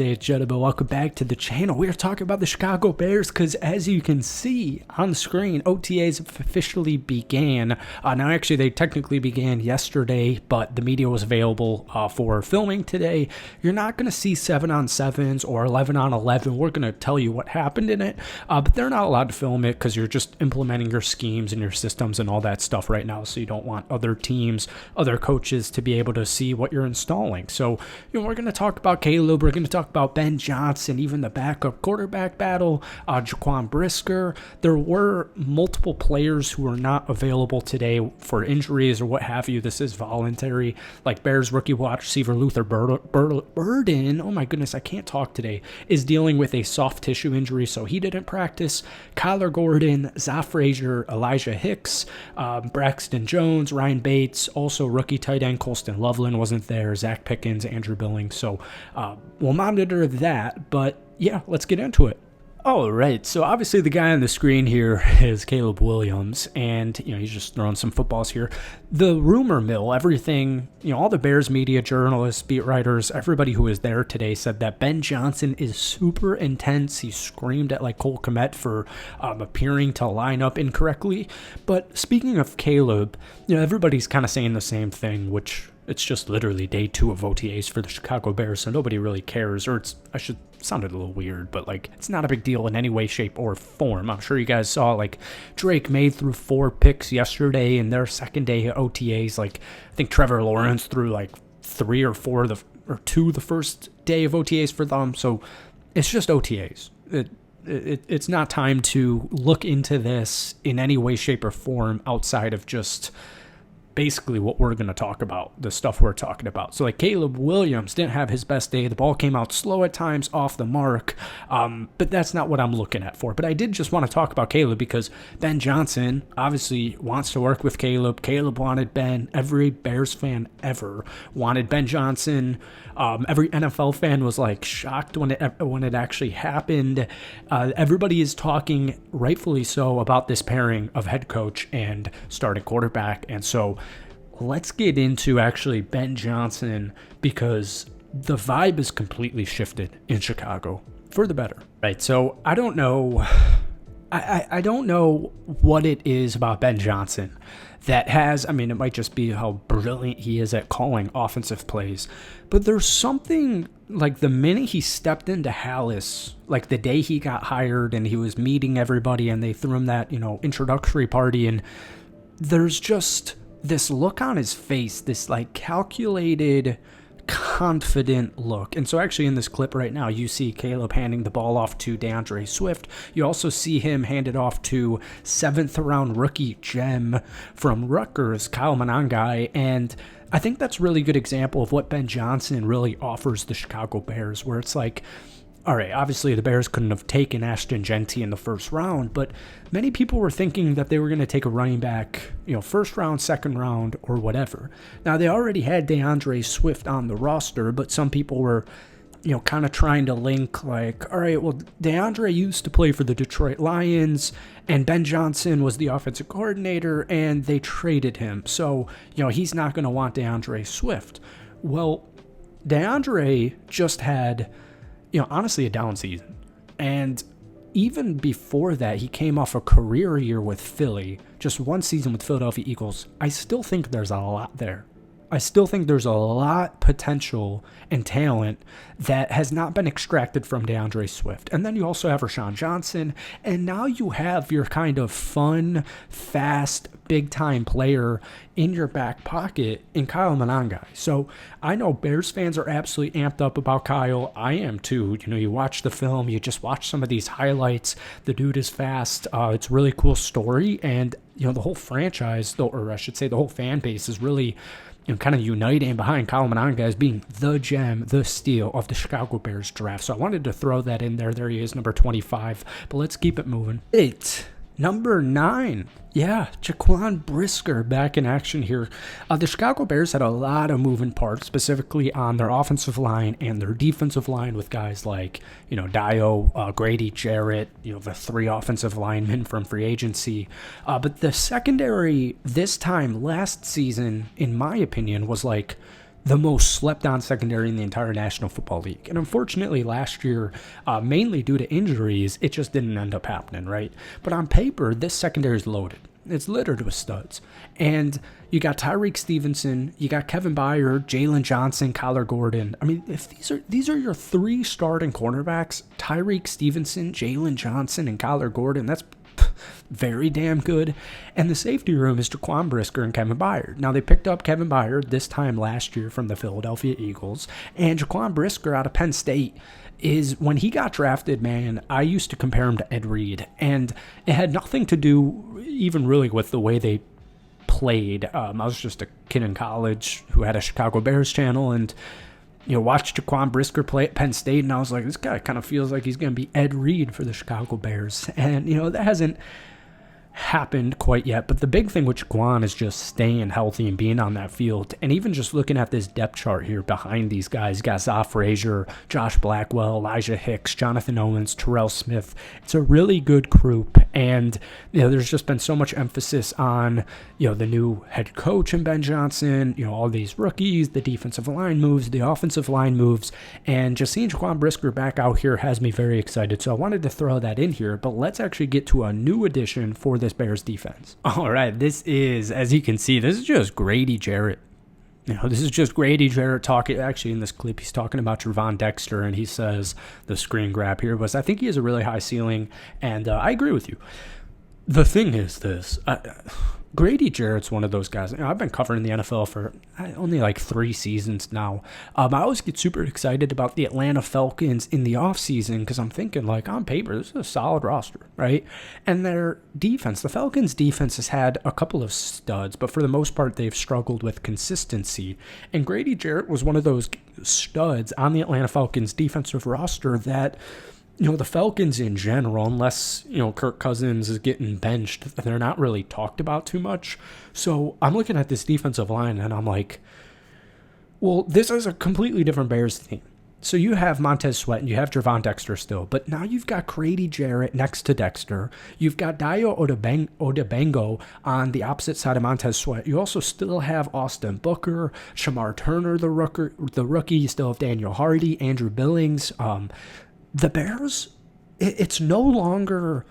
Hey, gentlemen, welcome back to the channel. We are talking about the Chicago Bears because, as you can see on the screen, OTAs officially began. Now, actually, they technically began yesterday, but the media was available for filming today. You're not going to see 7-on-7s or 11-on-11. We're going to tell you what happened in it, but they're not allowed to film it because you're just implementing your schemes and your systems and all that stuff right now. So you don't want other teams, other coaches to be able to see what you're installing. So, we're going to talk about Caleb. We're going to talk about Ben Johnson, even the backup quarterback battle, Jaquan Brisker. There were multiple players who were not available today for injuries or what have you. This is voluntary, like Bears rookie wide receiver Luther Burden. Oh my goodness, I can't talk today. Is dealing with a soft tissue injury, so he didn't practice. Kyler Gordon, Zah Frazier, Elijah Hicks, Braxton Jones, Ryan Bates, also rookie tight end Colston Loveland wasn't there. Zach Pickens, Andrew Billings. So we'll monitor that, but yeah, let's get into it. All right, so obviously the guy on the screen here is Caleb Williams, and he's just throwing some footballs here. The rumor mill, everything, all the Bears media, journalists, beat writers, everybody who was there today said that Ben Johnson is super intense. He screamed at like Cole Kmet for appearing to line up incorrectly. But speaking of Caleb, everybody's kind of saying the same thing, which it's just literally day 2 of OTAs for the Chicago Bears, so nobody really cares. Or sounded a little weird, but it's not a big deal in any way, shape, or form. I'm sure you guys saw Drake made through 4 picks yesterday in their second day of OTAs. I think Trevor Lawrence threw 3 or 4 or 2 the first day of OTAs for them. So it's just OTAs. It's not time to look into this in any way, shape, or form outside of just basically what we're going to talk about, the stuff we're talking about. So Caleb Williams didn't have his best day. The ball came out slow at times, off the mark, but that's not what I'm looking at for. But I did just want to talk about Caleb because Ben Johnson obviously wants to work with Caleb. Caleb wanted Ben. Every Bears fan ever wanted Ben Johnson. Every NFL fan was shocked when it actually happened. Everybody is talking, rightfully so, about this pairing of head coach and starting quarterback. And so let's get into actually Ben Johnson because the vibe is completely shifted in Chicago for the better. Right. So I don't know. I don't know what it is about Ben Johnson that has, it might just be how brilliant he is at calling offensive plays, but there's something the minute he stepped into Hallis, the day he got hired and he was meeting everybody and they threw him that, introductory party, and there's just this look on his face, this calculated, confident look. And so actually in this clip right now, you see Caleb handing the ball off to DeAndre Swift. You also see him hand it off to 7th round rookie gem from Rutgers, Kyle Monangai. And I think that's a really good example of what Ben Johnson really offers the Chicago Bears, where it's all right, obviously the Bears couldn't have taken Ashton Genty in the first round, but many people were thinking that they were going to take a running back, first round, second round, or whatever. Now, they already had DeAndre Swift on the roster, but some people were, kind of trying to link all right, well, DeAndre used to play for the Detroit Lions, and Ben Johnson was the offensive coordinator, and they traded him. So, he's not going to want DeAndre Swift. Well, DeAndre just had honestly a down season. And even before that, he came off a career year with Philly, just 1 season with Philadelphia Eagles. I still think there's a lot there. I still think there's a lot potential and talent that has not been extracted from DeAndre Swift. And then you also have Rashawn Johnson, and now you have your kind of fun, fast, big-time player in your back pocket in Kyle Monangai. So I know Bears fans are absolutely amped up about Kyle. I am too. You watch the film, you just watch some of these highlights. The dude is fast. It's a really cool story, and the whole franchise, or I should say the whole fan base is really kind of uniting behind Kyle Monangai as being the gem, the steal of the Chicago Bears draft. So I wanted to throw that in there. There he is, number 25. But let's keep it moving. Number 9. Yeah, Jaquan Brisker back in action here. The Chicago Bears had a lot of moving parts, specifically on their offensive line and their defensive line with guys like, Dio, Grady Jarrett, the 3 offensive linemen from free agency. But the secondary this time last season, in my opinion, was the most slept-on secondary in the entire National Football League. And unfortunately, last year, mainly due to injuries, it just didn't end up happening, right? But on paper, this secondary is loaded. It's littered with studs. And you got Tyreek Stevenson, you got Kevin Byard, Jalen Johnson, Kyler Gordon. I mean, if these are your 3 starting cornerbacks, Tyreek Stevenson, Jalen Johnson, and Kyler Gordon, that's very damn good. And the safety room is Jaquan Brisker and Kevin Byard. Now, they picked up Kevin Byard this time last year from the Philadelphia Eagles, and Jaquan Brisker out of Penn State is, when he got drafted, man, I used to compare him to Ed Reed, and it had nothing to do even really with the way they played. I was just a kid in college who had a Chicago Bears channel, and watched Jaquan Brisker play at Penn State, and I was like, this guy kind of feels like he's going to be Ed Reed for the Chicago Bears. And, that hasn't happened quite yet. But the big thing with Jaquan is just staying healthy and being on that field. And even just looking at this depth chart here behind these guys, you got Zoff Frazier, Josh Blackwell, Elijah Hicks, Jonathan Owens, Terrell Smith. It's a really good group. And, there's just been so much emphasis on, the new head coach and Ben Johnson, all these rookies, the defensive line moves, the offensive line moves. And just seeing Jaquan Brisker back out here has me very excited. So I wanted to throw that in here. But let's actually get to a new addition for this Bears defense. All right, this is, as you can see, this is just Grady Jarrett. This is just Grady Jarrett talking. Actually, in this clip, he's talking about Trevon Dexter, and he says, the screen grab here was, I think he has a really high ceiling, and I agree with you. The thing is this. Grady Jarrett's one of those guys. I've been covering the NFL for only like 3 seasons now. I always get super excited about the Atlanta Falcons in the offseason because I'm thinking, like, on paper, this is a solid roster, right? And their defense, the Falcons' defense has had a couple of studs, but for the most part, they've struggled with consistency. And Grady Jarrett was one of those studs on the Atlanta Falcons' defensive roster that, the Falcons in general, unless, Kirk Cousins is getting benched, they're not really talked about too much. So I'm looking at this defensive line and I'm like, well, this is a completely different Bears team. So you have Montez Sweat and you have Trevon Dexter still, but now you've got Grady Jarrett next to Dexter. You've got Dayo Odebango on the opposite side of Montez Sweat. You also still have Austin Booker, Shamar Turner, the rookie. You still have Daniel Hardy, Andrew Billings. The Bears, it's no longer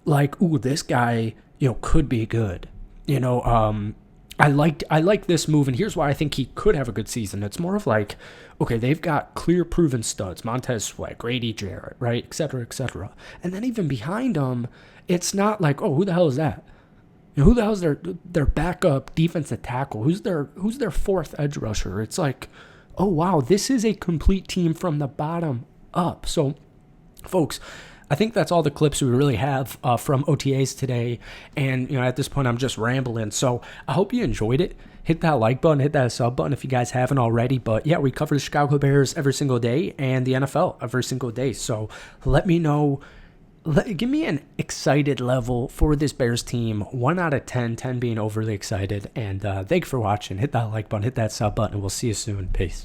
like, ooh, this guy, could be good. I like this move, and here's why I think he could have a good season. It's more of like, okay, they've got clear proven studs, Montez Sweat, Grady Jarrett, right, et cetera, et cetera. And then even behind them, it's not like, oh, who the hell is that? Who the hell is their backup defensive tackle? Who's their 4th edge rusher? It's like, oh, wow, this is a complete team from the bottom up. So, folks, I think that's all the clips we really have from OTAs today. And, at this point, I'm just rambling. So I hope you enjoyed it. Hit that like button, hit that sub button if you guys haven't already. But, yeah, we cover the Chicago Bears every single day and the NFL every single day. So let me know. Give me an excited level for this Bears team. 1 out of 10, 10 being overly excited. And thank you for watching. Hit that like button, hit that sub button, and we'll see you soon. Peace.